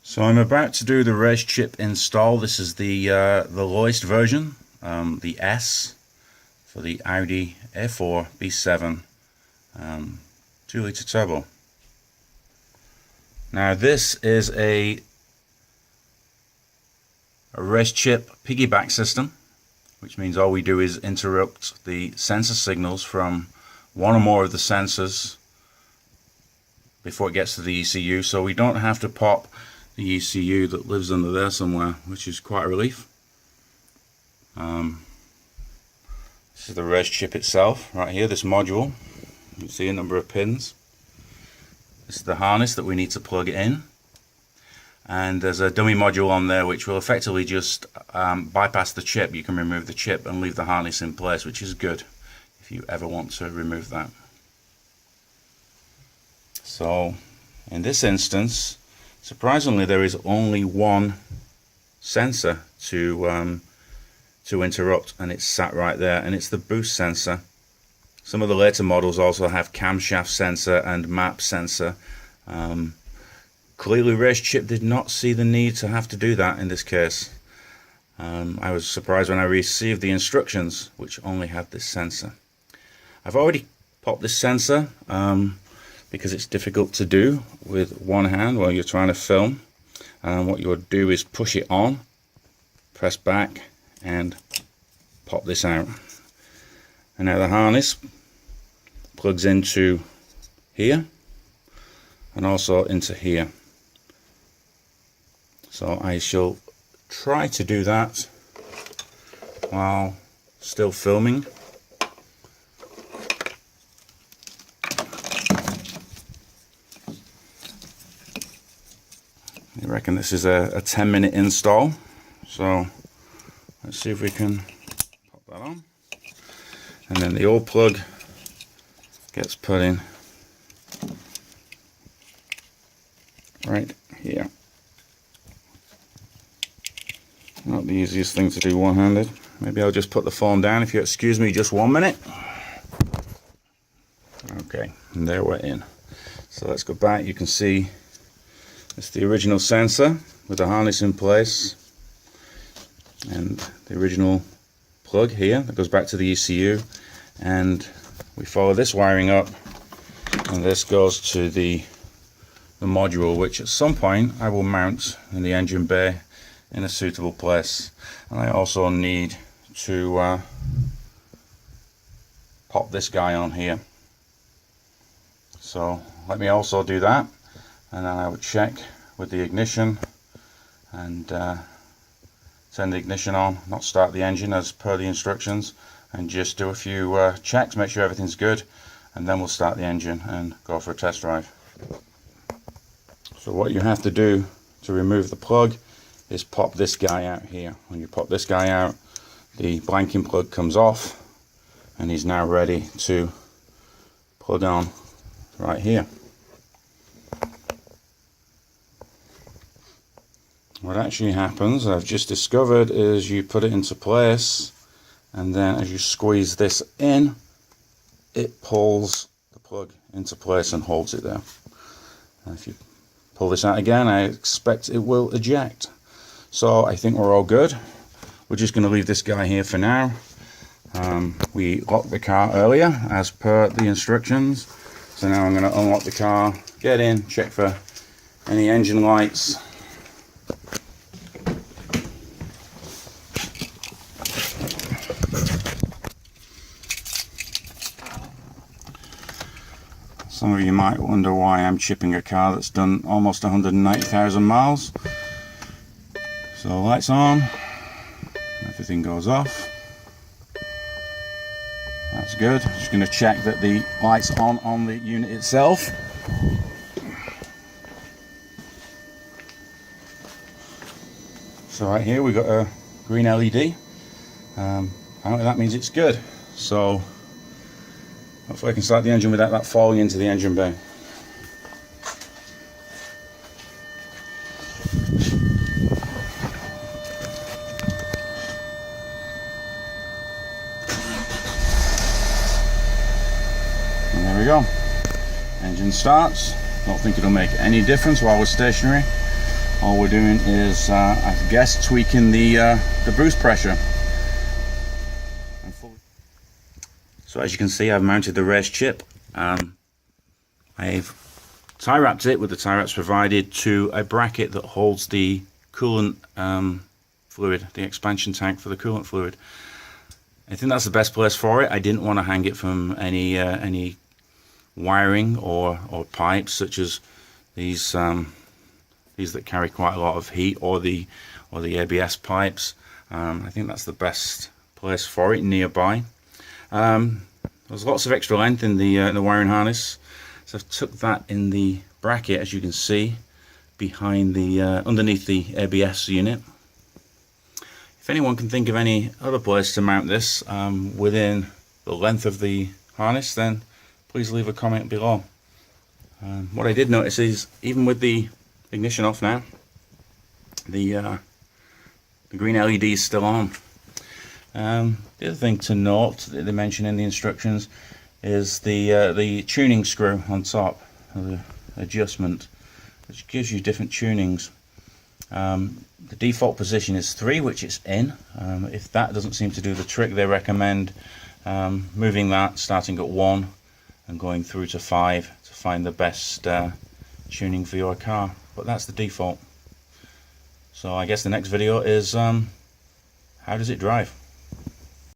So I'm about to do the RaceChip install. This is the lowest version, the S for the Audi A4 B7 2-litre turbo. Now this is a RaceChip piggyback system, which means all we do is interrupt the sensor signals from one or more of the sensors before it gets to the ECU, so we don't have to pop the ECU that lives under there somewhere, which is quite a relief. This is the RaceChip itself, right here, this module. You can see a number of pins. This is the harness that we need to plug in. And there's a dummy module on there which will effectively just bypass the chip. You can remove the chip and leave the harness in place, which is good if you ever want to remove that. So in this instance, surprisingly, there is only one sensor to interrupt, and it's sat right there, and it's the boost sensor. Some of the later models also have camshaft sensor and map sensor. Clearly RaceChip did not see the need to have to do that in this case. I was surprised when I received the instructions which only had this sensor. I've already popped this sensor because it's difficult to do with one hand while you're trying to film. What you'll do is push it on, press back and pop this out. And now the harness plugs into here and also into here. So I shall try to do that while still filming. I reckon this is a 10-minute install, so let's see if we can pop that on. And then the old plug gets put in right here. Not the easiest thing to do one-handed. Maybe I'll just put the phone down if you excuse me just 1 minute. Okay, and there we're in. So let's go back. You can see it's the original sensor with the harness in place and the original plug here that goes back to the ECU, and we follow this wiring up, and this goes to the module, which at some point I will mount in the engine bay in a suitable place. And I also need to pop this guy on here, so let me also do that, and then I would check with the ignition and turn the ignition on, not start the engine as per the instructions, and just do a few checks, make sure everything's good, and then we'll start the engine and go for a test drive. So what you have to do to remove the plug is pop this guy out here. When you pop this guy out, the blanking plug comes off, and he's now ready to plug on right here. What actually happens, I've just discovered, is you put it into place, and then as you squeeze this in, it pulls the plug into place and holds it there. And if you pull this out again, I expect it will eject. So I think we're all good. We're just going to leave this guy here for now. We locked the car earlier as per the instructions, so now I'm going to unlock the car, get in, check for any engine lights. Some of you might wonder why I'm chipping a car that's done almost 190,000 miles. So lights on, everything goes off. That's good. Just going to check that the light's on the unit itself. So right here we've got a green LED. Apparently that means it's good. So hopefully I can start the engine without that falling into the engine bay. And there we go. Engine starts. Don't think it'll make any difference while we're stationary. all we're doing is, I guess, tweaking the boost pressure. So as you can see, I've mounted the RaceChip. I've tie wrapped it with the tie wraps provided to a bracket that holds the coolant fluid, the expansion tank for the coolant fluid. I think that's the best place for it. I didn't want to hang it from any wiring or pipes such as these that carry quite a lot of heat, or the ABS pipes. I think that's the best place for it, nearby. There's lots of extra length in the wiring harness, so I've took that in the bracket, as you can see, behind the underneath the ABS unit. If anyone can think of any other place to mount this within the length of the harness, then please leave a comment below. What I did notice is, even with the ignition off now, the green LED is still on. The other thing to note that they mention in the instructions is the tuning screw on top, the adjustment, which gives you different tunings. The default position is 3, which it's in. If that doesn't seem to do the trick, they recommend moving that, starting at 1 and going through to 5 to find the best tuning for your car. But that's the default. So I guess the next video is how does it drive?